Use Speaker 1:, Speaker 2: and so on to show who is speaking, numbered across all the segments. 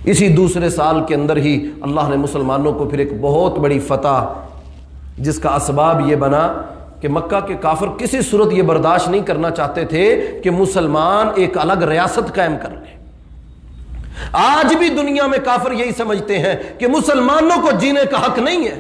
Speaker 1: اسی دوسرے سال کے اندر ہی اللہ نے مسلمانوں کو پھر ایک بہت بڑی فتح، جس کا اسباب یہ بنا کہ مکہ کے کافر کسی صورت یہ برداشت نہیں کرنا چاہتے تھے کہ مسلمان ایک الگ ریاست قائم کر لیں۔ آج بھی دنیا میں کافر یہی سمجھتے ہیں کہ مسلمانوں کو جینے کا حق نہیں ہے۔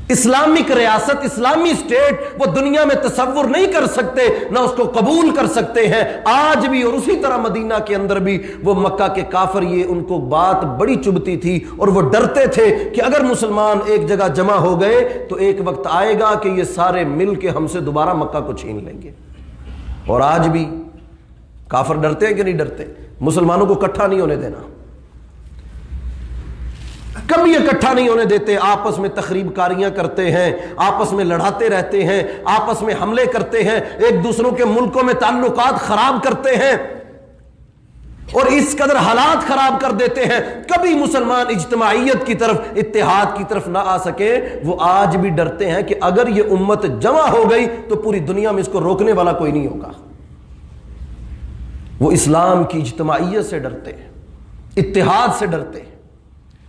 Speaker 1: اسلامک ریاست، اسلامی اسٹیٹ وہ دنیا میں تصور نہیں کر سکتے، نہ اس کو قبول کر سکتے ہیں آج بھی۔ اور اسی طرح مدینہ کے اندر بھی وہ مکہ کے کافر، یہ ان کو بات بڑی چبھتی تھی اور وہ ڈرتے تھے کہ اگر مسلمان ایک جگہ جمع ہو گئے تو ایک وقت آئے گا کہ یہ سارے مل کے ہم سے دوبارہ مکہ کو چھین لیں گے۔ اور آج بھی کافر ڈرتے ہیں کہ نہیں ڈرتے؟ مسلمانوں کو اکٹھا نہیں ہونے دینا، کبھی اکٹھا نہیں ہونے دیتے، آپس میں تخریب کاریاں کرتے ہیں، آپس میں لڑاتے رہتے ہیں، آپس میں حملے کرتے ہیں، ایک دوسروں کے ملکوں میں تعلقات خراب کرتے ہیں اور اس قدر حالات خراب کر دیتے ہیں۔ کبھی مسلمان اجتماعیت کی طرف، اتحاد کی طرف نہ آ سکے۔ وہ آج بھی ڈرتے ہیں کہ اگر یہ امت جمع ہو گئی تو پوری دنیا میں اس کو روکنے والا کوئی نہیں ہوگا۔ وہ اسلام کی اجتماعیت سے ڈرتے ہیں، اتحاد سے ڈرتے ہیں۔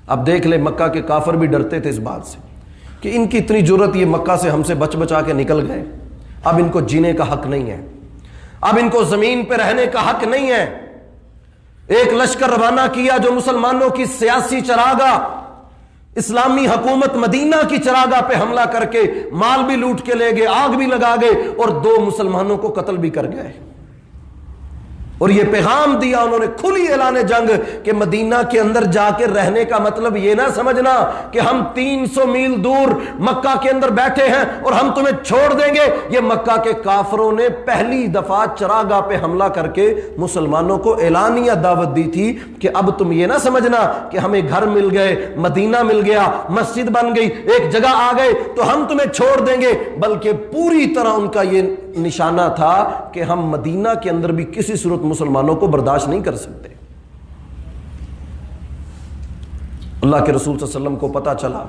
Speaker 1: اب دیکھ لیں مکہ کے کافر بھی ڈرتے تھے اس بات سے کہ ان کی اتنی جرت، یہ مکہ سے ہم سے بچ بچا کے نکل گئے، اب ان کو جینے کا حق نہیں ہے، اب ان کو زمین پہ رہنے کا حق نہیں ہے۔ ایک لشکر روانہ کیا جو مسلمانوں کی سیاسی چراگاہ، اسلامی حکومت مدینہ کی چراگاہ پہ حملہ کر کے مال بھی لوٹ کے لے گئے، آگ بھی لگا گئے اور 2 مسلمانوں کو قتل بھی کر گئے۔ اور یہ پیغام دیا انہوں نے، کھلی اعلان جنگ، کہ مدینہ کے اندر جا کے رہنے کا مطلب یہ نہ سمجھنا کہ ہم 300 میل دور مکہ کے اندر بیٹھے ہیں اور ہم تمہیں چھوڑ دیں گے۔ یہ مکہ کے کافروں نے پہلی دفعہ چراگاہ پہ حملہ کر کے مسلمانوں کو اعلانیہ دعوت دی تھی کہ اب تم یہ نہ سمجھنا کہ ہمیں گھر مل گئے، مدینہ مل گیا، مسجد بن گئی، ایک جگہ آ گئے تو ہم تمہیں چھوڑ دیں گے، بلکہ پوری طرح ان کا یہ نشانہ تھا کہ ہم مدینہ کے اندر بھی کسی صورت مسلمانوں کو برداشت نہیں کر سکتے۔ اللہ کے رسول صلی اللہ علیہ وسلم کو پتا چلا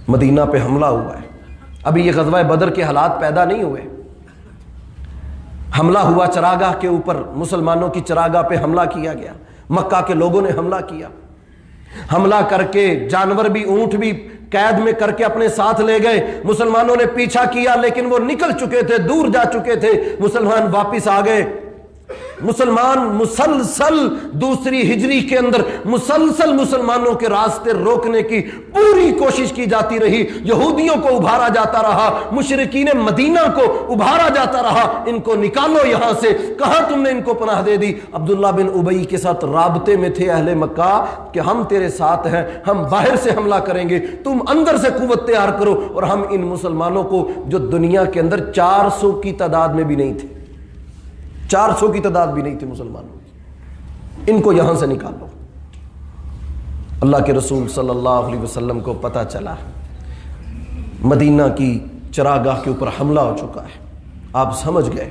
Speaker 1: مدینہ پہ حملہ ہوا ہے، ابھی یہ غزوہ بدر کے حالات پیدا نہیں ہوئے، حملہ ہوا چراگاہ کے اوپر، مسلمانوں کی چراگاہ پہ حملہ کیا گیا، مکہ کے لوگوں نے حملہ کیا، حملہ کر کے جانور بھی، اونٹ بھی قید میں کر کے اپنے ساتھ لے گئے۔ مسلمانوں نے پیچھا کیا لیکن وہ نکل چکے تھے، دور جا چکے تھے، مسلمان واپس آ گئے۔ مسلمان مسلسل دوسری ہجری کے اندر مسلسل مسلمانوں کے راستے روکنے کی پوری کوشش کی جاتی رہی، یہودیوں کو ابھارا جاتا رہا، مشرکین مدینہ کو ابھارا جاتا رہا، ان کو نکالو یہاں سے، کہاں تم نے ان کو پناہ دے دی۔ عبداللہ بن ابی کے ساتھ رابطے میں تھے اہل مکہ کہ ہم تیرے ساتھ ہیں، ہم باہر سے حملہ کریں گے، تم اندر سے قوت تیار کرو۔ اور ہم ان مسلمانوں کو جو دنیا کے اندر 400 کی تعداد میں بھی نہیں تھے، 400 کی تعداد بھی نہیں تھی مسلمانوں کی، ان کو یہاں سے نکالو۔ اللہ کے رسول صلی اللہ علیہ وسلم کو پتا چلا مدینہ کی چراگاہ کے اوپر حملہ ہو چکا ہے، آپ سمجھ گئے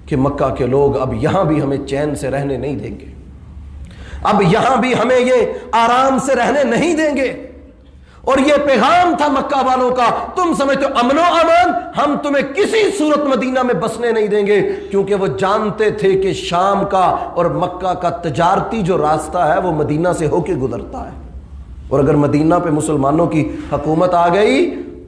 Speaker 1: کہ مکہ کے لوگ اب یہاں بھی ہمیں چین سے رہنے نہیں دیں گے، اب یہاں بھی ہمیں یہ آرام سے رہنے نہیں دیں گے۔ اور یہ پیغام تھا مکہ والوں کا، تم سمجھتے ہو امن و امان، ہم تمہیں کسی صورت مدینہ میں بسنے نہیں دیں گے، کیونکہ وہ جانتے تھے کہ شام کا اور مکہ کا تجارتی جو راستہ ہے وہ مدینہ سے ہو کے گزرتا ہے، اور اگر مدینہ پہ مسلمانوں کی حکومت آ گئی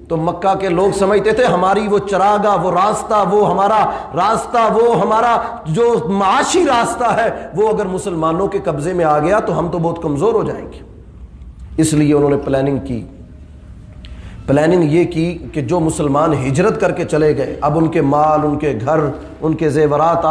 Speaker 1: تو مکہ کے لوگ سمجھتے تھے ہماری وہ چراگاہ، وہ راستہ، وہ ہمارا راستہ، وہ ہمارا جو معاشی راستہ ہے، وہ اگر مسلمانوں کے قبضے میں آ گیا تو ہم تو بہت کمزور ہو جائیں گے۔ اس لیے انہوں نے پلاننگ یہ کی کہ جو مسلمان ہجرت کر کے چلے گئے، اب ان کے مال، ان کے گھر، ان کے زیورات،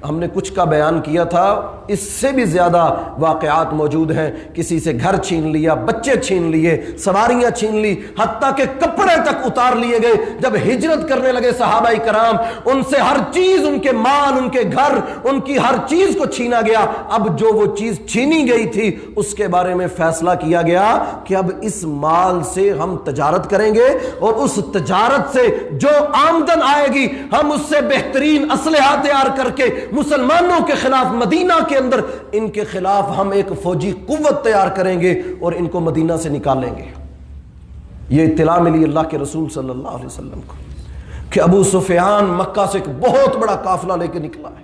Speaker 1: ہم نے کچھ کا بیان کیا تھا، اس سے بھی زیادہ واقعات موجود ہیں۔ کسی سے گھر چھین لیا، بچے چھین لیے، سواریاں چھین لی، حتیٰ کہ کپڑے تک اتار لیے گئے۔ جب ہجرت کرنے لگے صحابہ کرام، ان سے ہر چیز، ان کے مال، ان کے گھر، ان کی ہر چیز کو چھینا گیا۔ اب جو وہ چیز چھینی گئی تھی اس کے بارے میں فیصلہ کیا گیا کہ اب اس مال سے ہم تجارت کریں گے، اور اس تجارت سے جو آمدن آئے گی ہم اس سے بہترین اسلحہ تیار کر کے مسلمانوں کے خلاف، مدینہ کے اندر ان کے خلاف ہم ایک فوجی قوت تیار کریں گے اور ان کو مدینہ سے نکالیں گے۔ یہ اطلاع ملی اللہ کے رسول صلی اللہ علیہ وسلم کو کہ ابو سفیان مکہ سے ایک بہت بڑا قافلہ لے کے نکلا ہے،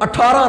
Speaker 1: 18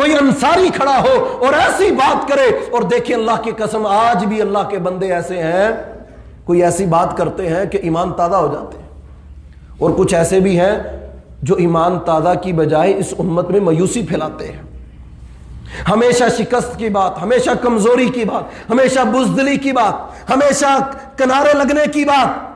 Speaker 1: کوئی انصاری کھڑا ہو اور ایسی بات کرے، اور دیکھیں اللہ کی قسم آج بھی اللہ کے بندے ایسے ہیں، کوئی ایسی بات کرتے ہیں کہ ایمان تازہ ہو جاتے ہیں، اور کچھ ایسے بھی ہیں جو ایمان تازہ کی بجائے اس امت میں مایوسی پھیلاتے ہیں، ہمیشہ شکست کی بات، ہمیشہ کمزوری کی بات، ہمیشہ بزدلی کی بات، ہمیشہ کنارے لگنے کی بات۔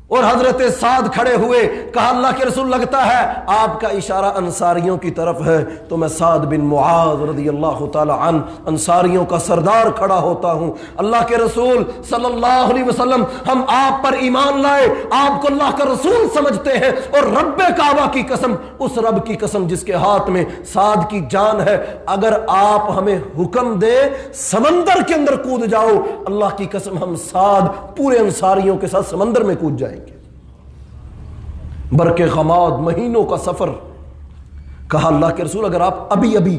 Speaker 1: اور حضرت سعد کھڑے ہوئے، کہا اللہ کے رسول لگتا ہے آپ کا اشارہ انصاریوں کی طرف ہے، تو میں سعد بن معاذ رضی اللہ تعالی عنہ انصاریوں کا سردار کھڑا ہوتا ہوں۔ اللہ کے رسول صلی اللہ علیہ وسلم ہم آپ پر ایمان لائے، آپ کو اللہ کا رسول سمجھتے ہیں، اور رب کعبہ کی قسم، اس رب کی قسم جس کے ہاتھ میں سعد کی جان ہے، اگر آپ ہمیں حکم دے سمندر کے اندر کود جاؤ، اللہ کی قسم ہم سعد پورے انصاریوں کے ساتھ سمندر میں کود جائیں گے۔ برق غماد مہینوں کا سفر، کہا اللہ کے رسول اگر آپ ابھی ابھی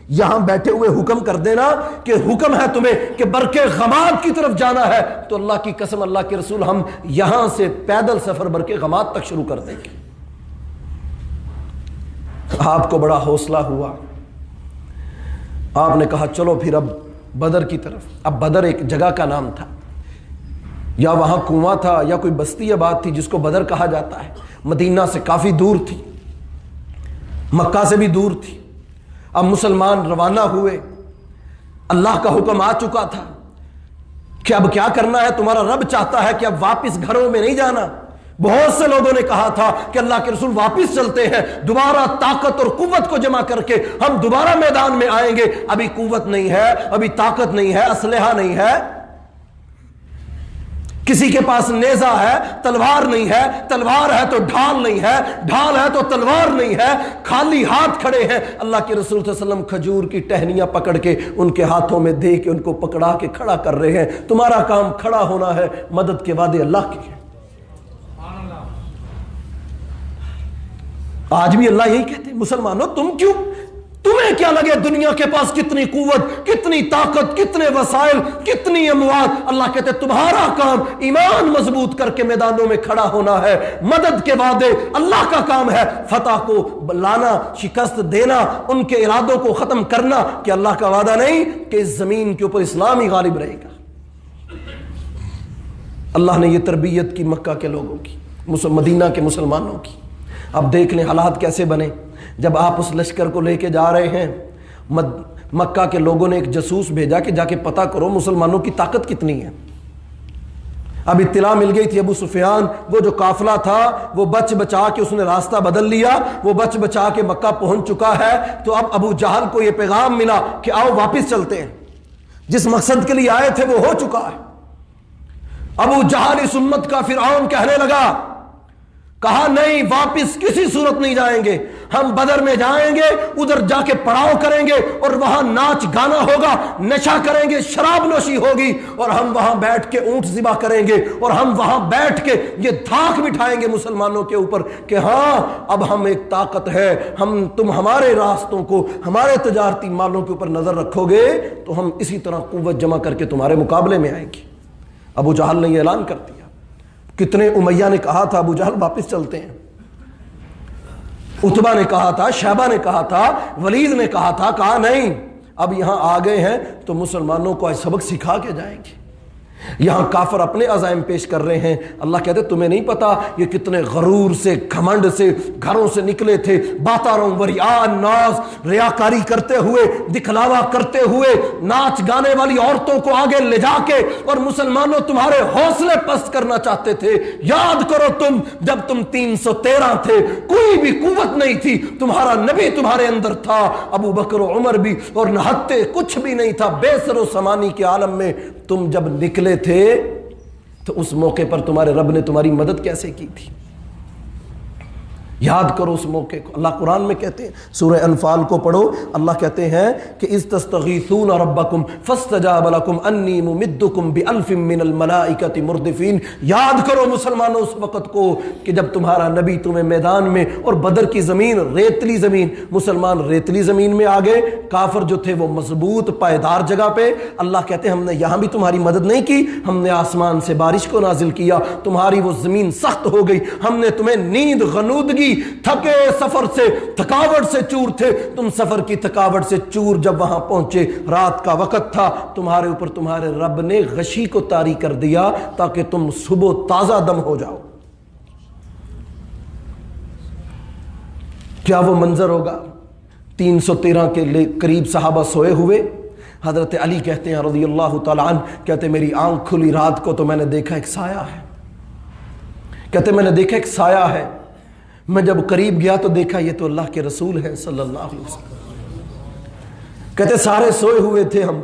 Speaker 1: یہاں بیٹھے ہوئے حکم کر دینا کہ حکم ہے تمہیں کہ برق غماد کی طرف جانا ہے، تو اللہ کی قسم اللہ کے رسول ہم یہاں سے پیدل سفر برق غماد تک شروع کر دیں گے۔ آپ کو بڑا حوصلہ ہوا، آپ نے کہا چلو پھر اب بدر کی طرف۔ اب بدر ایک جگہ کا نام تھا، یا وہاں کنواں تھا، یا کوئی بستی آباد تھی جس کو بدر کہا جاتا ہے، مدینہ سے کافی دور تھی، مکہ سے بھی دور تھی۔ اب مسلمان روانہ ہوئے، اللہ کا حکم آ چکا تھا کہ اب کیا کرنا ہے، تمہارا رب چاہتا ہے کہ اب واپس گھروں میں نہیں جانا۔ بہت سے لوگوں نے کہا تھا کہ اللہ کے رسول واپس چلتے ہیں، دوبارہ طاقت اور قوت کو جمع کر کے ہم دوبارہ میدان میں آئیں گے۔ ابھی قوت نہیں ہے، ابھی طاقت نہیں ہے، اسلحہ نہیں ہے، کسی کے پاس نیزہ ہے، تلوار نہیں ہے، تلوار ہے تو ڈھال نہیں ہے، ڈھال ہے تو تلوار نہیں ہے، خالی ہاتھ کھڑے ہیں۔ اللہ کے رسول صلی اللہ علیہ وسلم کھجور کی ٹہنیاں پکڑ کے ان کے ہاتھوں میں دے کے ان کو پکڑا کے کھڑا کر رہے ہیں۔ تمہارا کام کھڑا ہونا ہے، مدد کے وعدے اللہ کے ہیں۔ آج بھی اللہ یہی کہتے ہیں، مسلمانوں تمہیں کیا لگے دنیا کے پاس کتنی قوت، کتنی طاقت، کتنے وسائل، کتنی اموات، اللہ کہتے ہیں تمہارا کام ایمان مضبوط کر کے میدانوں میں کھڑا ہونا ہے، مدد کے وعدے اللہ کا کام ہے، فتح کو لانا، شکست دینا، ان کے ارادوں کو ختم کرنا، کہ اللہ کا وعدہ نہیں کہ اس زمین کے اوپر اسلام ہی غالب رہے گا۔ اللہ نے یہ تربیت کی مکہ کے لوگوں کی، مدینہ کے مسلمانوں کی۔ اب دیکھ لیں حالات کیسے بنے جب آپ اس لشکر کو لے کے جا رہے ہیں۔ مکہ کے لوگوں نے ایک جاسوس بھیجا کہ جا کے پتہ کرو مسلمانوں کی طاقت کتنی ہے۔ اب اطلاع مل گئی تھی ابو سفیان، وہ جو قافلہ تھا وہ بچ بچا کے اس نے راستہ بدل لیا، وہ بچ بچا کے مکہ پہنچ چکا ہے۔ تو اب ابو جہل کو یہ پیغام ملا کہ آؤ واپس چلتے ہیں، جس مقصد کے لیے آئے تھے وہ ہو چکا ہے۔ ابو جہل اس امت کا فرعون کہنے لگا، کہا نہیں واپس کسی صورت نہیں جائیں گے، ہم بدر میں جائیں گے، ادھر جا کے پڑاؤ کریں گے، اور وہاں ناچ گانا ہوگا، نشہ کریں گے، شراب نوشی ہوگی، اور ہم وہاں بیٹھ کے اونٹ ذبح کریں گے، اور ہم وہاں بیٹھ کے یہ دھاک بٹھائیں گے مسلمانوں کے اوپر کہ ہاں اب ہم ایک طاقت ہے، تم ہمارے راستوں کو، ہمارے تجارتی مالوں کے اوپر نظر رکھو گے تو ہم اسی طرح قوت جمع کر کے تمہارے مقابلے میں آئیں گے۔ ابو جہل نے یہ اعلان کر دیا۔ کتنے امیہ نے کہا تھا ابو جہل واپس چلتے ہیں، عتبہ نے کہا تھا، شیبہ نے کہا تھا، ولید نے کہا تھا، کہا نہیں اب یہاں آ گئے ہیں تو مسلمانوں کو آج سبق سکھا کے جائیں گے۔ یہاں کافر اپنے عزائم پیش کر رہے ہیں، اللہ کہتے تمہیں نہیں پتا یہ کتنے غرور سے، گھمنڈ سے گھروں سے نکلے تھے، باتاروں وریاء ناز، ریاکاری کرتے ہوئے، دکھلاوا کرتے ہوئے، ناچ گانے والی عورتوں کو آگے لے جا کے، اور مسلمانوں تمہارے حوصلے پست کرنا چاہتے تھے۔ یاد کرو تم جب تم 313 تھے، کوئی بھی قوت نہیں تھی، تمہارا نبی تمہارے اندر تھا، ابو بکر و عمر بھی، اور نہتے کچھ بھی نہیں تھا، بے سر و سامانی کے عالم میں تم جب نکلے تھے تو اس موقع پر تمہارے رب نے تمہاری مدد کیسے کی تھی۔ یاد کرو اس موقع کو۔ اللہ قرآن میں کہتے ہیں، سورہ انفال کو پڑھو، اللہ کہتے ہیں کہ اذ تستغیثون ربکم فاستجاب لکم انی ممدکم بألف من الملائکۃ مردفین۔ یاد کرو مسلمانوں اس وقت کو کہ جب تمہارا نبی تمہیں میدان میں، اور بدر کی زمین ریتلی زمین، مسلمان ریتلی زمین میں آگے، کافر جو تھے وہ مضبوط پائیدار جگہ پہ۔ اللہ کہتے ہیں ہم نے یہاں بھی تمہاری مدد نہیں کی، ہم نے آسمان سے بارش کو نازل کیا، تمہاری وہ زمین سخت ہو گئی، ہم نے تمہیں نیند غنودگی تھکے سفر سے، تھکاوٹ سے چور تھے، تم سفر کی تھکاوٹ سے چور جب وہاں پہنچے، رات کا وقت تھا، تمہارے اوپر تمہارے رب نے غشی کو طاری کر دیا تاکہ تم صبح تازہ دم ہو جاؤ۔ کیا وہ منظر ہوگا؟ 313 کے قریب صحابہ سوئے ہوئے، حضرت علی کہتے ہیں رضی اللہ تعالیٰ عنہ، کہتے میری آنکھ کھلی رات کو تو میں نے دیکھا ایک سایہ ہے، کہتے میں نے دیکھا ایک سایہ ہے، میں جب قریب گیا تو دیکھا یہ تو اللہ کے رسول ہیں صلی اللہ علیہ وسلم۔ کہتے سارے سوئے ہوئے تھے ہم،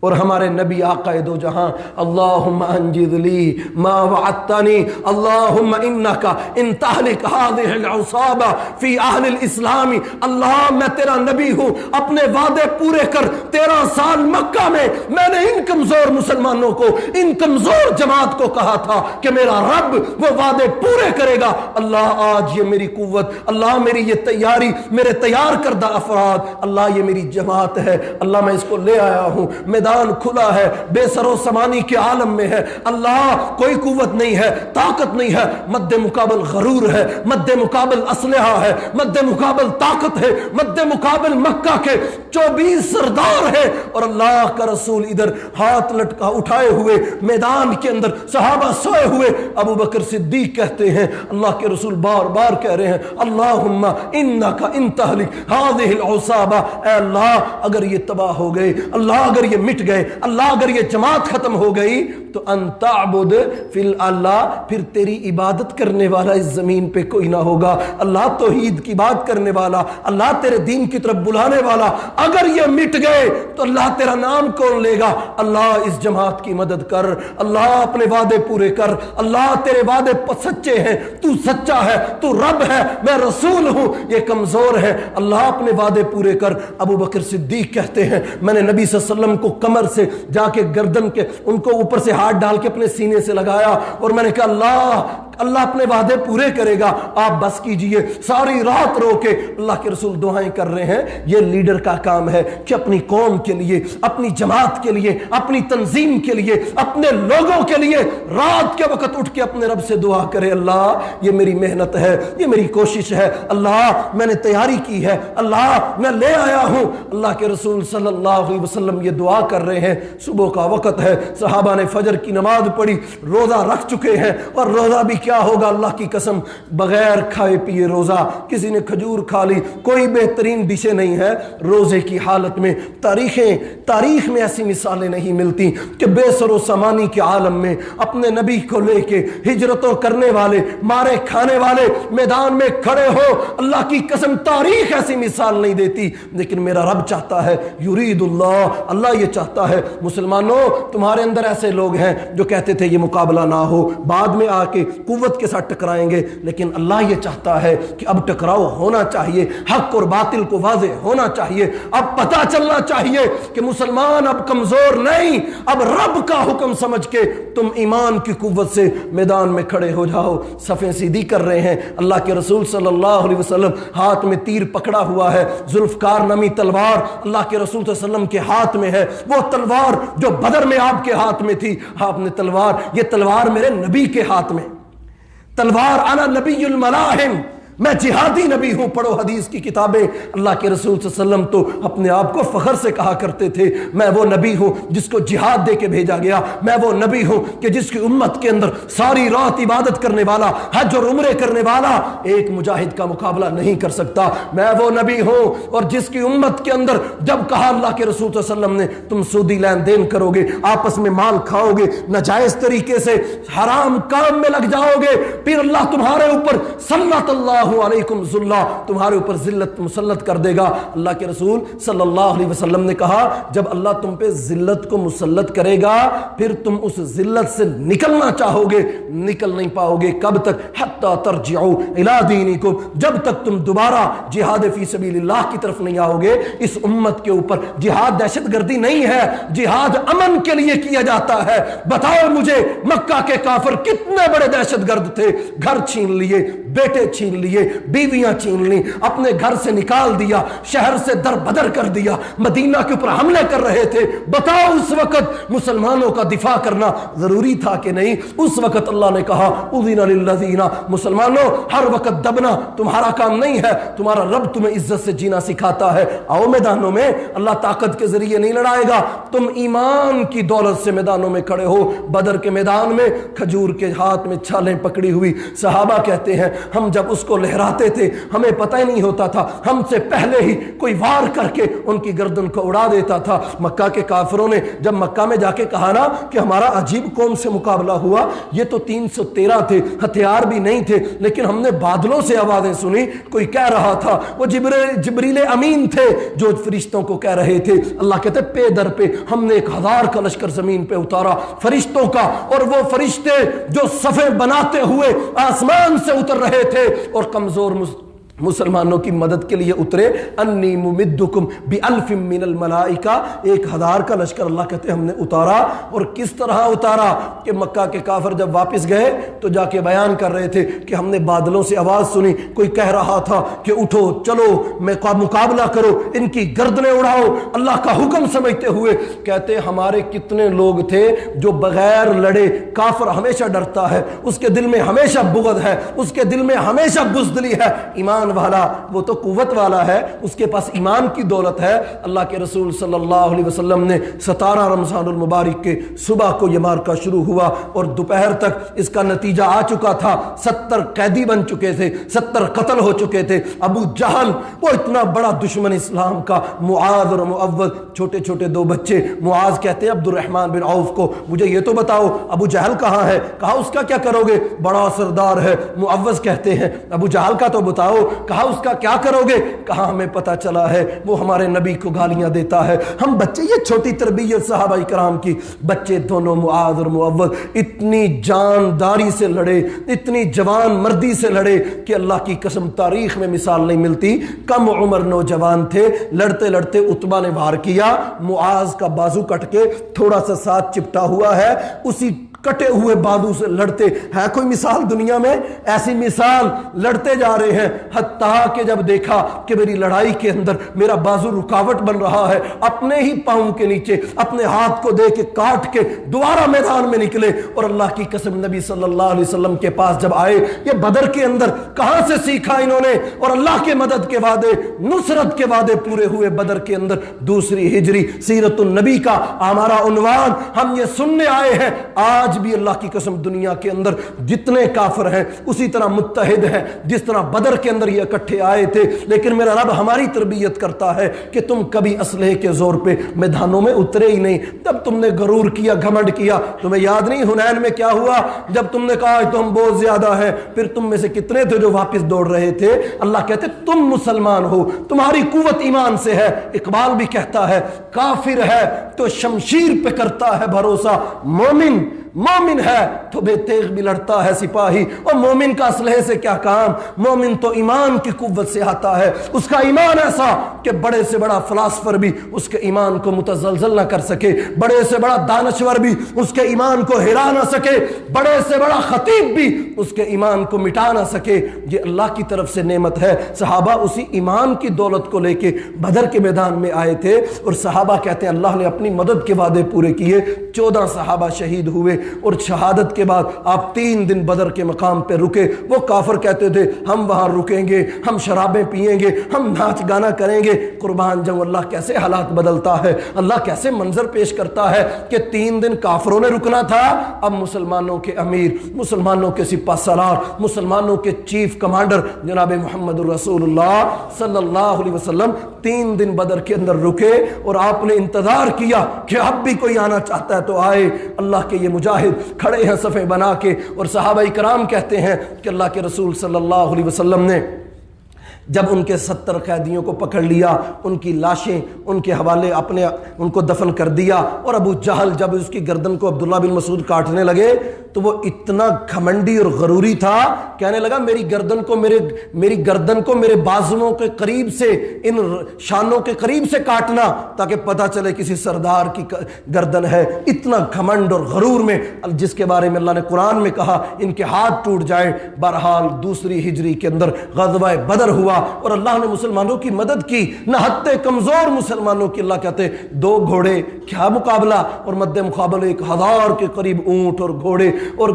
Speaker 1: اور ہمارے نبی آقا دو جہاں اللہم انجز لی ما وعدتنی اللہم انکا ان تہلک هذه العصابہ فی اہل الاسلام، اللہ میں تیرا نبی ہوں، اپنے وعدے پورے کر۔ 13 سال مکہ میں نے ان کمزور مسلمانوں کو، ان کمزور جماعت کو کہا تھا کہ میرا رب وہ وعدے پورے کرے گا۔ اللہ آج یہ میری قوت، اللہ میری یہ تیاری، میرے تیار کردہ افراد، اللہ یہ میری جماعت ہے، اللہ میں اس کو لے آیا ہوں، میدان کھلا ہے، بے سر و سمانی کے عالم میں ہے، اللہ کوئی قوت نہیں ہے، طاقت نہیں ہے، مد مقابل غرور ہے، مد مقابل اسلحہ ہے، مد مقابل طاقت ہے، مد مقابل مکہ کے 24 سردار ہے، اور اللہ کا رسول ادھر ہاتھ لٹکا اٹھائے ہوئے میدان کے اندر، صحابہ سوئے ہوئے۔ ابو بکر صدیق کہتے ہیں اللہ کے رسول بار بار کہہ رہے ہیں اللہم انکا ان تہلک هذه العصابہ، اے اللہ اگر یہ تباہ ہو گئے، اللہ اگر یہ مٹ گئے، اللہ اگر یہ جماعت ختم ہو گئی تو ان تعبد فی اللہ، پھر تیری عبادت کرنے والا اس زمین پہ کوئی نہ ہوگا، اللہ توحید کی بات کرنے والا، اللہ تیرے دین کی طرف بلانے والا اگر یہ مٹ گئے تو اللہ تیرا نام کون لے گا؟ اللہ اس جماعت کی مدد کر، اللہ اپنے وعدے پورے کر، اللہ تیرے وعدے سچے ہیں، تو سچا ہے، تو رب ہے، میں رسول ہوں، یہ کمزور ہے، اللہ اپنے وعدے پورے کر۔ ابو بکر صدیق کہتے ہیں میں نے نبی صلی اللہ علیہ وسلم کو کمر سے جا کے گردن کے ان کو اوپر سے ہاتھ ڈال کے اپنے سینے سے لگایا، اور میں نے کہا اللہ اپنے وعدے پورے کرے گا، آپ بس کیجئے۔ ساری رات رو کے اللہ کے رسول دعائیں کر رہے ہیں۔ یہ لیڈر کا کام ہے کہ اپنی قوم کے لیے، اپنی جماعت کے لیے، اپنی تنظیم کے لیے، اپنے لوگوں کے لیے رات کے وقت اٹھ کے اپنے رب سے دعا کرے، اللہ یہ میری محنت ہے، یہ میری کوشش ہے، اللہ میں نے تیاری کی ہے، اللہ میں لے آیا ہوں۔ اللہ کے رسول صلی اللہ علیہ وسلم یہ دعا کر رہے ہیں، صبح کا وقت ہے، صحابہ نے فجر کی نماز پڑھی، روزہ رکھ چکے ہیں، اور روزہ بھی کیا ہوگا اللہ کی قسم بغیر کھائے پیے روزہ، کسی نے کھجور کھا لی، کوئی بہترین ڈشیں نہیں ہے روزے کی حالت میں۔ تاریخ میں ایسی مثالیں نہیں ملتی کہ بے سر و سامانی کے عالم میں اپنے نبی کو لے کے ہجرتوں کرنے والے، مارے کھانے والے میدان میں کھڑے ہو، اللہ کی قسم تاریخ ایسی مثال نہیں دیتی، لیکن میرا رب چاہتا ہے، یرید اللہ، اللہ یہ چاہتا ہے مسلمانوں تمہارے اندر ایسے لوگ ہیں جو کہتے تھے یہ مقابلہ نہ ہو، بعد میں آ کے قوت کے ساتھ ٹکرائیں گے، لیکن اللہ یہ چاہتا ہے کہ اب ٹکراؤ ہونا چاہیے، حق اور باطل کو واضح ہونا چاہیے، اب پتہ چلنا چاہیے کہ مسلمان اب کمزور نہیں، اب رب کا حکم سمجھ کے تم ایمان کی قوت سے میدان میں کھڑے ہو جاؤ۔ صفیں سیدھی کر رہے ہیں، اللہ کے رسول صلی اللہ علیہ وسلم ہاتھ میں تیر پکڑا ہوا ہے، ذوالفقار نامی تلوار اللہ کے رسول صلی اللہ علیہ وسلم کے ہاتھ میں ہے، وہ تلوار جو بدر میں آپ کے ہاتھ میں تھی، آپ نے تلوار، یہ تلوار میرے نبی کے ہاتھ میں، تلوار انا نبی الملاحم، میں جہادی نبی ہوں۔ پڑھو حدیث کی کتابیں، اللہ کے رسول صلی اللہ علیہ وسلم تو اپنے آپ کو فخر سے کہا کرتے تھے میں وہ نبی ہوں جس کو جہاد دے کے بھیجا گیا، میں وہ نبی ہوں کہ جس کی امت کے اندر ساری رات عبادت کرنے والا، حج اور عمرے کرنے والا ایک مجاہد کا مقابلہ نہیں کر سکتا، میں وہ نبی ہوں، اور جس کی امت کے اندر جب کہا اللہ کے رسول صلی اللہ علیہ وسلم نے تم سودی لین دین کرو گے، آپس میں مال کھاؤ گے، ناجائز طریقے سے حرام کام میں لگ جاؤ گے، پھر اللہ تمہارے اوپر سلط اللہ علیکم ذلہ، تمہارے اوپر ذلت مسلط کر دے گا۔ اللہ کے رسول صلی اللہ علیہ وسلم نے کہا جب اللہ تم پہ ذلت کو مسلط کرے گا پھر تم اس ذلت سے نکلنا چاہو گے، نکل نہیں پاؤ گے، کب تک؟ حتی ترجعوا الی دینکم، جب تک تم دوبارہ جہاد فی سبیل اللہ کی طرف نہیں آؤ گے۔ اس امت کے اوپر جہاد دہشت گردی نہیں ہے، جہاد امن کے لیے کیا جاتا ہے۔ بتاؤ مجھے مکہ کے کافر کتنے بڑے دہشت گرد تھے، گھر چھین لیے، بیٹے چھین لیے، بیویاں چھین لی، اپنے گھر سے نکال دیا، شہر سے در بدر کر دیا، مدینہ کے اوپر حملے کر رہے تھے۔ بتاؤ اس وقت مسلمانوں کا دفاع کرنا ضروری تھا کہ نہیں؟ اس وقت اللہ نے کہا اذن للذین، مسلمانوں ہر وقت دبنا تمہارا کام نہیں ہے، تمہارا رب تمہیں عزت سے جینا سکھاتا ہے۔ آؤ میدانوں میں، اللہ طاقت کے ذریعے نہیں لڑائے گا، تم ایمان کی دولت سے میدانوں میں کھڑے ہو۔ بدر کے میدان میں کھجور کے ہاتھ میں چھالیں پکڑی ہوئی، صحابہ کہتے ہیں ہم جب اس کو لہراتے تھے ہمیں پتہ ہی نہیں ہوتا تھا، ہم سے پہلے ہی کوئی وار کر کے ان کی گردن کو اڑا دیتا تھا۔ مکہ کے کافروں نے جب مکہ میں جا کے کہا نا کہ ہمارا عجیب قوم سے مقابلہ ہوا، یہ تو 313 تھے، ہتھیار بھی نہیں تھے، لیکن ہم نے بادلوں سے آوازیں سنی، کوئی کہہ رہا تھا، وہ جبریل امین تھے جو فرشتوں کو کہہ رہے تھے۔ اللہ کہتے پے در پہ ہم نے 1000 کا لشکر زمین پہ اتارا فرشتوں کا، اور وہ فرشتے جو صفیں بناتے ہوئے آسمان سے اتر رہے تھے اور کمزور مسلمانوں کی مدد کے لیے اترے۔ انی ممدکم بألف من الملائکہ، 1000 کا لشکر اللہ کہتے ہم نے اتارا۔ اور کس طرح اتارا کہ مکہ کے کافر جب واپس گئے تو جا کے بیان کر رہے تھے کہ ہم نے بادلوں سے آواز سنی، کوئی کہہ رہا تھا کہ اٹھو چلو مقابلہ کرو، ان کی گردنیں اڑاؤ، اللہ کا حکم سمجھتے ہوئے۔ کہتے ہمارے کتنے لوگ تھے جو بغیر لڑے، کافر ہمیشہ ڈرتا ہے، اس کے دل میں ہمیشہ بغض ہے، اس کے دل میں ہمیشہ بزدلی ہے، ایمان والا وہ تو قوت والا ہے، اس کے پاس ایمان کی دولت ہے۔ اللہ کے رسول صلی اللہ علیہ وسلم نے 17 رمضان المبارک کے صبح کو یہ مارکہ شروع ہوا اور دوپہر تک اس کا نتیجہ آ چکا تھا۔ 70 قیدی بن چکے تھے، 70 قتل ہو چکے تھے۔ ابو جہل وہ اتنا بڑا دشمن اسلام کا، معاذ اور معوذ چھوٹے چھوٹے 2 بچے، معاذ کہتے ہیں عبد الرحمن بن عوف کو مجھے یہ تو بتاؤ ابو جہل کہاں ہے؟ کہا اس کا کیا کرو گے، بڑا سردار ہے۔ معوذ کہتے ہیں ابو جہل کا تو بتاؤ، کہا اس کا کیا کرو گے؟ کہا ہمیں پتا چلا ہے وہ ہمارے نبی کو گالیاں دیتا ہے۔ ہم بچے، یہ چھوٹی تربیت صحابہ کرام کی، بچے دونوں معاذ اور معوذ اتنی جانداری سے لڑے، اتنی جوان مردی سے لڑے کہ اللہ کی قسم تاریخ میں مثال نہیں ملتی۔ کم عمر نوجوان تھے، لڑتے لڑتے عتبہ نے وار کیا، معاذ کا بازو کٹ کے تھوڑا سا ساتھ چپٹا ہوا ہے، اسی کٹے ہوئے بازو سے لڑتے ہے کوئی مثال دنیا میں؟ ایسی مثال لڑتے جا رہے ہیں، حتیٰ کہ جب دیکھا کہ میری لڑائی کے اندر میرا بازو رکاوٹ بن رہا ہے، اپنے ہی پاؤں کے نیچے اپنے ہاتھ کو دے کے کاٹ کے دوبارہ میدان میں نکلے۔ اور اللہ کی قسم نبی صلی اللہ علیہ وسلم کے پاس جب آئے، یہ بدر کے اندر کہاں سے سیکھا انہوں نے؟ اور اللہ کے مدد کے وعدے، نصرت کے وعدے پورے ہوئے بدر کے اندر۔ 2 ہجری سیرت النبی کا ہمارا عنوان، ہم یہ سننے آئے ہیں آج بھی اللہ کی قسم دنیا کے اندر جتنے کافر ہیں اسی طرح متحد ہیں جس طرح بدر کے اندر یہ اکٹھے آئے تھے۔ لیکن میرا رب ہماری تربیت کرتا ہے کہ تم کبھی اسلحے کے زور پہ میدانوں میں اترے ہی نہیں۔ جب تم نے غرور کیا، گھمنڈ کیا، تمہیں یاد نہیں حنین میں کیا ہوا؟ جب تم نے کہا تو ہم بہت زیادہ ہیں، پھر تم میں سے کتنے تھے جو واپس دوڑ رہے تھے؟ اللہ کہتے تم مسلمان ہو، تمہاری قوت ایمان سے ہے۔ اقبال بھی کہتا ہے کافر ہے تو شمشیر پہ کرتا ہے بھروسہ، مومن ہے تو بے تیغ بھی لڑتا ہے سپاہی۔ اور مومن کا اسلحے سے کیا کام؟ مومن تو ایمان کی قوت سے آتا ہے، اس کا ایمان ایسا کہ بڑے سے بڑا فلاسفر بھی اس کے ایمان کو متزلزل نہ کر سکے، بڑے سے بڑا دانشور بھی اس کے ایمان کو ہرا نہ سکے، بڑے سے بڑا خطیب بھی اس کے ایمان کو مٹا نہ سکے۔ یہ اللہ کی طرف سے نعمت ہے۔ صحابہ اسی ایمان کی دولت کو لے کے بدر کے میدان میں آئے تھے، اور صحابہ کہتے ہیں اللہ نے اپنی مدد کے وعدے پورے کیے۔ 14 صحابہ شہید ہوئے، اور شہادت کے بعد آپ 3 دن بدر کے مقام پہ رکے۔ وہ کافر کہتے تھے ہم وہاں رکیں گے، ہم شرابیں پیئیں گے، ہم ناچ گانا کریں گے۔ قربان جاؤں اللہ کیسے حالات بدلتا ہے، اللہ کیسے منظر پیش کرتا ہے کہ 3 دن کافروں نے رکنا تھا، اب مسلمانوں کے امیر، مسلمانوں کے سپہ سالار، مسلمانوں کے چیف کمانڈر جناب محمد رسول اللہ صلی اللہ علیہ وسلم 3 دن بدر کے اندر رکے، اور آپ نے انتظار کیا کہ اب بھی کوئی آنا چاہتا ہے تو آئے۔ اللہ کے یہ مجاہد کھڑے ہیں صفیں بنا کے، اور صحابہ کرام کہتے ہیں کہ اللہ کے رسول صلی اللہ علیہ وسلم نے جب ان کے 70 قیدیوں کو پکڑ لیا، ان کی لاشیں ان کے حوالے ان کو دفن کر دیا، اور ابو جہل جب اس کی گردن کو عبداللہ بن مسعود کاٹنے لگے تو وہ اتنا گھمنڈی اور غروری تھا، کہنے لگا میری گردن کو میرے بازوؤں کے قریب سے، ان شانوں کے قریب سے کاٹنا تاکہ پتہ چلے کسی سردار کی گردن ہے۔ اتنا گھمنڈ اور غرور میں، جس کے بارے میں اللہ نے قرآن میں کہا ان کے ہاتھ ٹوٹ جائیں۔ بہرحال دوسری ہجری کے اندر غزوہ بدر ہوا اور اللہ نے مسلمانوں کی مدد کی، نہتے کمزور مسلمانوں کی، اللہ کہتے 2 گھوڑے کیا مقابلہ، اور مد مقابلے 1000 کے قریب اونٹ اور گھوڑے، اور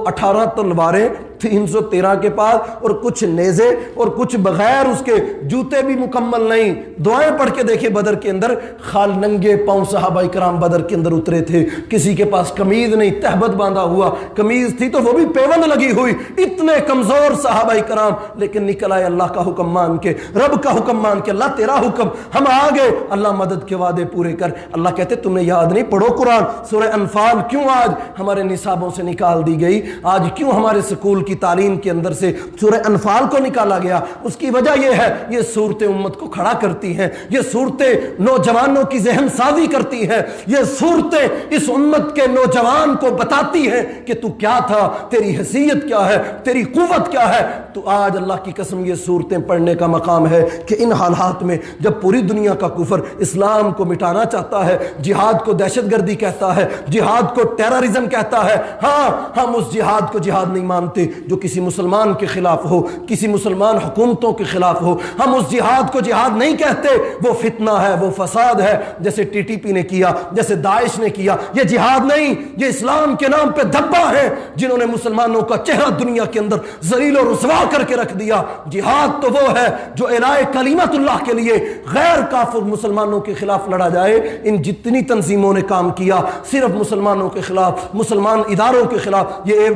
Speaker 1: 18 تلواریں 313 کے پاس، اور کچھ نیزے، اور کچھ بغیر اس کے جوتے بھی مکمل نہیں۔ دعائیں پڑھ کے دیکھیں بدر کے اندر، خال ننگے پاؤں صحابہ کرام بدر کے اندر اترے تھے، کسی کے پاس قمیض نہیں، تہبت باندھا ہوا، قمیض تھی تو وہ بھی پیوند لگی ہوئی، اتنے کمزور صحابہ کرام، لیکن نکل آئے اللہ کا حکم مان کے، رب کا حکم مان کے، اللہ تیرا حکم، ہم آگے، اللہ مدد کے وعدے پورے کر۔ اللہ کہتے تم نے یاد نہیں، پڑھو قرآن، سورہ انفال کیوں آج ہمارے نصابوں سے نکال دی گئی، آج کیوں ہمارے سکول کی تعلیم کے اندر سے سورہ انفال کو نکالا گیا؟ اس کی وجہ یہ ہے، یہ صورتیں امت کو کھڑا کرتی ہیں، یہ صورتیں نوجوانوں کی ذہن سازی کرتی ہیں، یہ صورتیں اس امت کے نوجوان کو بتاتی ہیں کہ تو کیا تھا، تیری حیثیت کیا ہے، تیری قوت کیا ہے۔ تو آج اللہ کی قسم یہ صورتیں پڑھنے کا مقام ہے کہ ان حالات میں جب پوری دنیا کا کفر اسلام کو مٹانا چاہتا ہے، جہاد کو دہشت گردی کہتا ہے، جہاد کو ٹیررزم کہتا ہے، ہاں ہم اس جہاد کو جہاد نہیں مانتے جو کسی مسلمان کے خلاف ہو، کسی مسلمان حکومتوں کے خلاف ہو، ہم اس جہاد کو جہاد نہیں کہتے، وہ فتنہ ہے، وہ فساد ہے، جیسے ٹی ٹی پی نے کیا، جیسے داعش نے کیا، یہ جہاد نہیں، یہ اسلام کے نام پہ دھبا ہے جنہوں نے مسلمانوں کا چہرہ دنیا کے اندر ذلیل و رسوا کر کے رکھ دیا۔ جہاد تو وہ ہے جو اعلاء کلمت اللہ کے لیے غیر کافر مسلمانوں کے خلاف لڑا جائے۔ ان جتنی تنظیموں نے کام کیا صرف مسلمانوں کے خلاف، مسلمان اداروں کے خلاف، یہ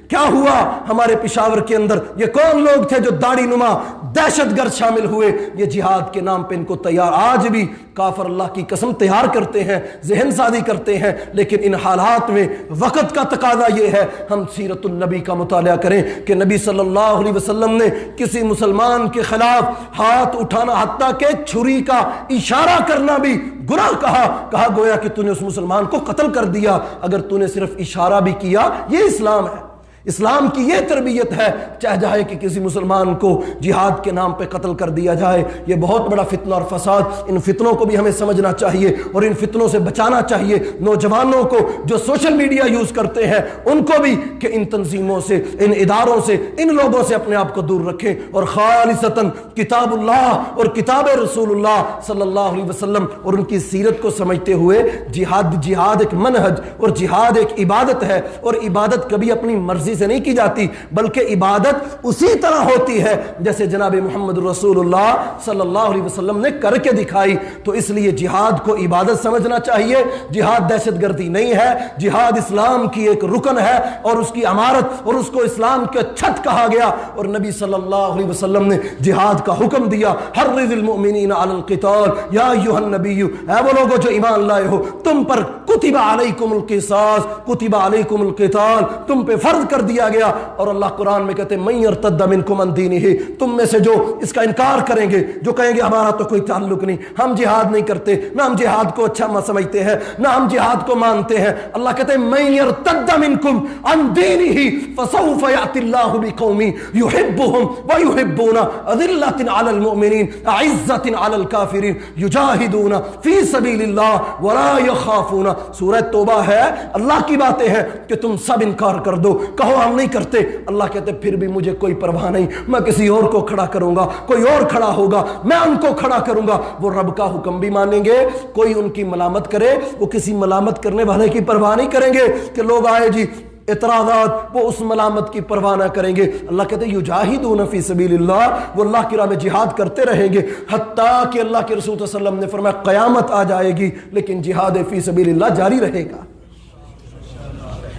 Speaker 1: کیا ہوا ہمارے پشاور کے اندر؟ یہ کون لوگ تھے جو داڑھی نما دہشت گرد شامل ہوئے؟ یہ جہاد کے نام پہ ان کو تیار، آج بھی کافر اللہ کی قسم تیار کرتے ہیں، ذہن سازی کرتے ہیں، لیکن ان حالات میں وقت کا تقاضا یہ ہے ہم سیرت النبی کا مطالعہ کریں کہ نبی صلی اللہ علیہ وسلم نے کسی مسلمان کے خلاف ہاتھ اٹھانا، حتیٰ کہ چھری کا اشارہ کرنا بھی گناہ کہا گویا کہ تو نے اس مسلمان کو قتل کر دیا اگر تو نے صرف اشارہ بھی کیا۔ یہ اسلام ہے، اسلام کی یہ تربیت ہے، چاہے جائے کہ کسی مسلمان کو جہاد کے نام پہ قتل کر دیا جائے۔ یہ بہت بڑا فتنہ اور فساد، ان فتنوں کو بھی ہمیں سمجھنا چاہیے اور ان فتنوں سے بچانا چاہیے نوجوانوں کو جو سوشل میڈیا یوز کرتے ہیں، ان کو بھی کہ ان تنظیموں سے، ان اداروں سے، ان لوگوں سے اپنے آپ کو دور رکھیں اور خالصتاً کتاب اللہ اور کتاب رسول اللہ صلی اللہ علیہ وسلم اور ان کی سیرت کو سمجھتے ہوئے جہاد ایک منہج اور جہاد ایک عبادت ہے، اور عبادت کبھی اپنی مرضی سے نہیں کی جاتی بلکہ عبادت اسی طرح ہوتی ہے جیسے جناب محمد رسول اللہ صلی اللہ علیہ وسلم نے کر کے دکھائی۔ تو اس لیے جہاد کو عبادت سمجھنا چاہیے، جہاد دہشت گردی نہیں ہے، جہاد اسلام کی ایک رکن ہے اور اس کی عمارت اور اس کو اسلام کے چھت کہا گیا، اور نبی صلی اللہ علیہ وسلم نے جہاد کا حکم دیا، حرض المؤمنین علی القتال یا ایھا النبی، اے وہ لوگو جو ایمان لائے ہو تم پر کتب علیکم القصاص، کتب علیکم القتال، تم پہ فرض کر دیا گیا۔ اور اللہ قرآن میں کہتے ہیں من یرتد منکم عن دینہ، تم میں سے جو اس کا انکار کریں گے، جو کہیں گے ہمارا تو کوئی تعلق نہیں، ہم جہاد نہیں کرتے، نہ ہم جہاد کو اچھا سمجھتے ہیں، نہ ہم جہاد کو مانتے ہیں، اللہ کہتے ہیں من یرتد منکم عن دینہ فسوف یأتی اللہ بقوم یحبهم ویحبون اذلۃ علی المؤمنین اعزۃ علی الکافرین یجاہدون فی سبیل اللہ ولا یخافون۔ سورہ توبہ ہے، اللہ کی باتیں ہیں کہ تم سب انکار کر دو، کہو ہم نہیں کرتے، اللہ کہتے پھر بھی مجھے کوئی پرواہ نہیں، میں کسی اور کو کھڑا کروں گا، کوئی اور کھڑا ہوگا، میں ان کو کھڑا کروں گا، وہ رب کا حکم بھی مانیں گے۔ کوئی ان کی ملامت کرے، وہ کسی ملامت کرنے والے کی پرواہ نہیں کریں گے کہ لوگ آئے جی اعتراضات، وہ اس ملامت کی پرواہ نہ کریں گے۔ اللہ کہتے ہیں یجاہدون فی سبیل اللہ، وہ اللہ کی راہ میں جہاد کرتے رہیں گے حتیٰ کہ اللہ کے رسول صلی اللہ علیہ وسلم نے فرمایا قیامت آ جائے گی لیکن جہاد فی سبیل اللہ جاری رہے گا۔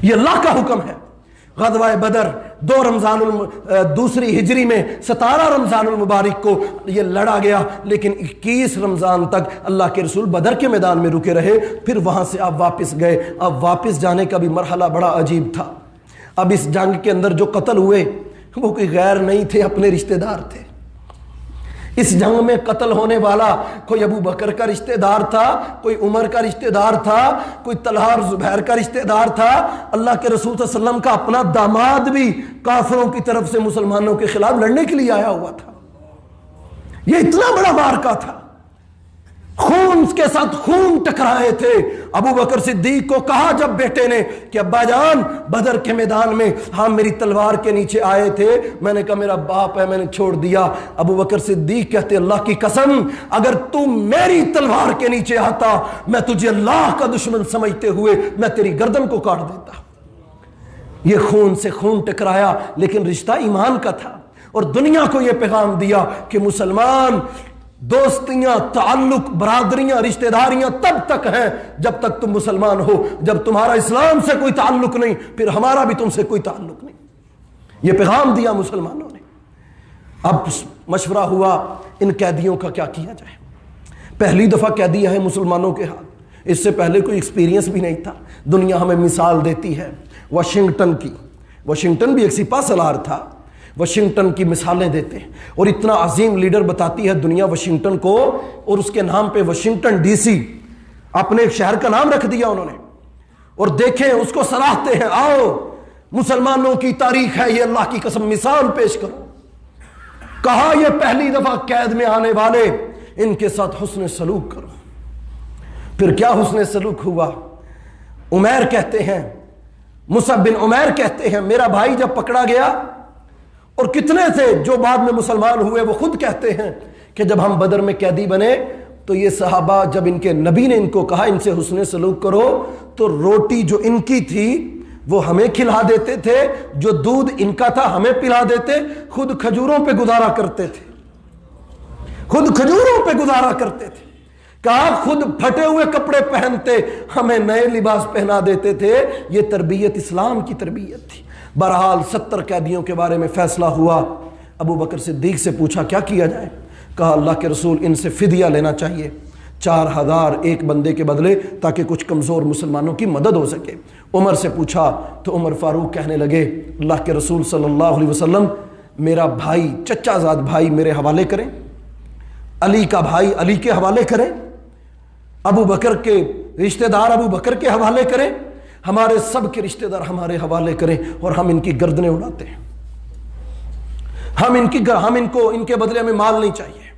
Speaker 1: یہ اللہ کا حکم ہے۔ غزوہ بدر دوسری ہجری میں 17 رمضان المبارک کو یہ لڑا گیا، لیکن 21 رمضان تک اللہ کے رسول بدر کے میدان میں رکے رہے، پھر وہاں سے آپ واپس گئے۔ اب واپس جانے کا بھی مرحلہ بڑا عجیب تھا۔ اب اس جنگ کے اندر جو قتل ہوئے وہ کوئی غیر نہیں تھے، اپنے رشتہ دار تھے۔ اس جنگ میں قتل ہونے والا کوئی ابو بکر کا رشتہ دار تھا، کوئی عمر کا رشتہ دار تھا، کوئی طلحہ اور زبیر کا رشتہ دار تھا، اللہ کے رسول صلی اللہ علیہ وسلم کا اپنا داماد بھی کافروں کی طرف سے مسلمانوں کے خلاف لڑنے کے لیے آیا ہوا تھا۔ یہ اتنا بڑا معرکہ تھا، خون کے ساتھ خون ٹکرائے تھے۔ ابو بکر صدیق کو کہا جب بیٹے نے کہ ابا جان بدر کے میدان میں ہم میری تلوار کے نیچے آئے تھے، میں نے کہا میرا باپ ہے میں نے چھوڑ دیا۔ ابو بکر صدیق کہتے اللہ کی قسم اگر تو میری تلوار کے نیچے آتا میں تجھے اللہ کا دشمن سمجھتے ہوئے میں تیری گردن کو کاٹ دیتا۔ یہ خون سے خون ٹکرایا لیکن رشتہ ایمان کا تھا، اور دنیا کو یہ پیغام دیا کہ مسلمان دوستیاں، تعلق، برادریاں، رشتہ داریاں تب تک ہیں جب تک تم مسلمان ہو، جب تمہارا اسلام سے کوئی تعلق نہیں پھر ہمارا بھی تم سے کوئی تعلق نہیں۔ یہ پیغام دیا مسلمانوں نے۔ اب مشورہ ہوا ان قیدیوں کا کیا کیا جائے۔ پہلی دفعہ قیدی ہے مسلمانوں کے ہاتھ، اس سے پہلے کوئی ایکسپیرینس بھی نہیں تھا۔ دنیا ہمیں مثال دیتی ہے واشنگٹن کی، واشنگٹن بھی ایک سپاہ سالار تھا، واشنگٹن کی مثالیں دیتے ہیں، اور اتنا عظیم لیڈر بتاتی ہے دنیا واشنگٹن کو، اور اس کے نام پہ واشنگٹن ڈی سی اپنے ایک شہر کا نام رکھ دیا انہوں نے، اور دیکھیں اس کو سراہتے ہیں آؤ مسلمانوں کی تاریخ ہے یہ، اللہ کی قسم مثال پیش کرو۔ کہا یہ پہلی دفعہ قید میں آنے والے ان کے ساتھ حسن سلوک کرو۔ پھر کیا حسن سلوک ہوا؟ عمیر کہتے ہیں، مصعب بن عمیر کہتے ہیں میرا بھائی جب پکڑا گیا، اور کتنے تھے جو بعد میں مسلمان ہوئے، وہ خود کہتے ہیں کہ جب ہم بدر میں قیدی بنے تو یہ صحابہ جب ان کے نبی نے ان کو کہا ان سے حسن سلوک کرو تو روٹی جو ان کی تھی وہ ہمیں کھلا دیتے تھے، جو دودھ ان کا تھا ہمیں پلا دیتے، خود کھجوروں پہ گزارا کرتے تھے، خود کھجوروں پہ گزارا کرتے تھے۔ کہا خود پھٹے ہوئے کپڑے پہنتے ہمیں نئے لباس پہنا دیتے تھے۔ یہ تربیت اسلام کی تربیت تھی۔ بہرحال 70 قیدیوں کے بارے میں فیصلہ ہوا۔ ابو بکر صدیق سے پوچھا کیا کیا جائے؟ کہا اللہ کے رسول ان سے فدیہ لینا چاہیے 4000 ایک بندے کے بدلے، تاکہ کچھ کمزور مسلمانوں کی مدد ہو سکے۔ عمر سے پوچھا تو عمر فاروق کہنے لگے اللہ کے رسول صلی اللہ علیہ وسلم میرا بھائی چچا زاد بھائی میرے حوالے کریں، علی کا بھائی علی کے حوالے کریں، ابو بکر کے رشتہ دار ابو بکر کے حوالے کریں، ہمارے سب کے رشتہ دار ہمارے حوالے کریں، اور ہم ان کی گردنیں اڑاتے ہیں، ہم ان کے بدلے ہمیں مال نہیں چاہیے۔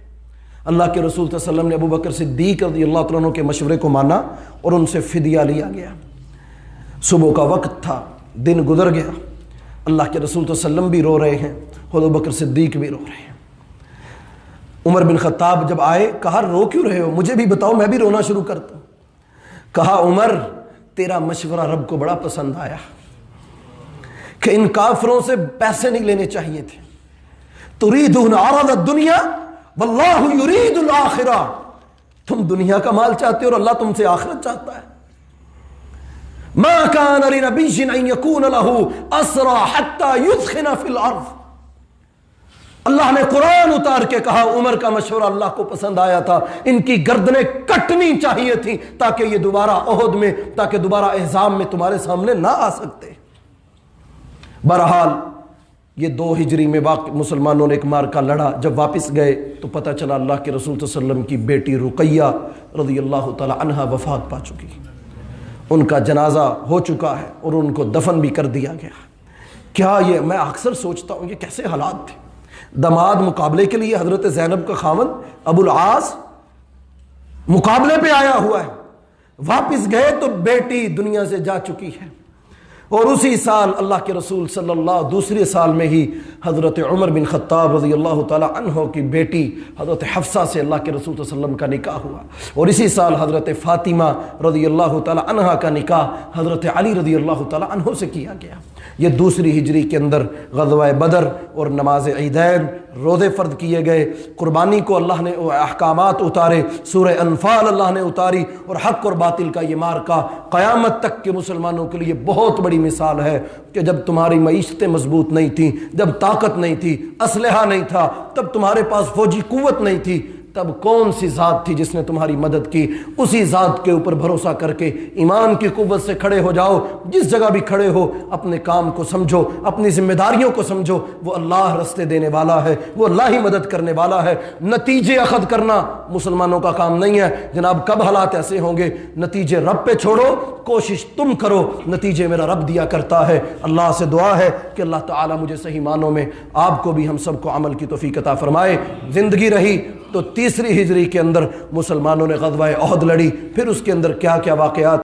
Speaker 1: اللہ کے رسول صلی اللہ علیہ وسلم نے ابو بکر صدیق رضی اللہ تعالیٰ عنہ کے مشورے کو مانا اور ان سے فدیہ لیا گیا۔ صبح کا وقت تھا، دن گزر گیا، اللہ کے رسول صلی اللہ علیہ وسلم بھی رو رہے ہیں اور ابو بکر صدیق بھی رو رہے ہیں۔ عمر بن خطاب جب آئے کہا رو کیوں رہے ہو، مجھے بھی بتاؤ میں بھی رونا شروع کرتا ہوں۔ کہا عمر تیرا مشورہ رب کو بڑا پسند آیا کہ ان کافروں سے پیسے نہیں لینے چاہیے تھے۔ تريدون عرض الدنيا واللہ یرید الآخرہ، تم دنیا کا مال چاہتے ہو اور اللہ تم سے آخرت چاہتا ہے۔ ما كان لنبي ان يكون له اسرى حتى يثخن في الارض، اللہ نے قرآن اتار کے کہا عمر کا مشورہ اللہ کو پسند آیا تھا، ان کی گردنیں کٹنی چاہیے تھی تاکہ یہ دوبارہ احد میں، تاکہ دوبارہ احزاب میں تمہارے سامنے نہ آ سکتے۔ بہرحال یہ 2 ہجری میں مسلمانوں نے ایک مارکا لڑا۔ جب واپس گئے تو پتہ چلا اللہ کے رسول صلی اللہ علیہ وسلم کی بیٹی رقیہ رضی اللہ تعالی عنہا وفات پا چکی، ان کا جنازہ ہو چکا ہے اور ان کو دفن بھی کر دیا گیا۔ کیا یہ، میں اکثر سوچتا ہوں یہ کیسے حالات تھے۔ داماد مقابلے کے لیے حضرت زینب کا خاوند ابو العاص مقابلے پہ آیا ہوا ہے، واپس گئے تو بیٹی دنیا سے جا چکی ہے، اور اسی سال اللہ کے رسول صلی اللہ دوسرے سال میں ہی حضرت عمر بن خطاب رضی اللہ تعالی عنہ کی بیٹی حضرت حفصہ سے اللہ کے رسول صلی اللہ علیہ وسلم کا نکاح ہوا، اور اسی سال حضرت فاطمہ رضی اللہ تعالی عنہ کا نکاح حضرت علی رضی اللہ تعالی عنہ سے کیا گیا۔ یہ 2 ہجری کے اندر غزوہ بدر اور نماز عیدین، روزے فرض کیے گئے، قربانی کو اللہ نے احکامات اتارے، سورہ انفال اللہ نے اتاری، اور حق اور باطل کا یہ مارکا قیامت تک کے مسلمانوں کے لیے بہت بڑی مثال ہے کہ جب تمہاری معیشتیں مضبوط نہیں تھیں، جب طاقت نہیں تھی، اسلحہ نہیں تھا، تب تمہارے پاس فوجی قوت نہیں تھی، تب کون سی ذات تھی جس نے تمہاری مدد کی؟ اسی ذات کے اوپر بھروسہ کر کے ایمان کی قوت سے کھڑے ہو جاؤ۔ جس جگہ بھی کھڑے ہو اپنے کام کو سمجھو، اپنی ذمہ داریوں کو سمجھو، وہ اللہ رستے دینے والا ہے، وہ اللہ ہی مدد کرنے والا ہے۔ نتیجے اخذ کرنا مسلمانوں کا کام نہیں ہے جناب۔ کب حالات ایسے ہوں گے؟ نتیجے رب پہ چھوڑو، کوشش تم کرو، نتیجے میرا رب دیا کرتا ہے۔ اللہ سے دعا ہے کہ اللہ تعالیٰ مجھے صحیح معنوں میں، آپ کو بھی، ہم سب کو عمل کی توفیق عطا فرمائے۔ زندگی رہی تو 3 ہجری کے اندر مسلمانوں نے غزوہ احد لڑی، پھر اس کے اندر کیا کیا واقعات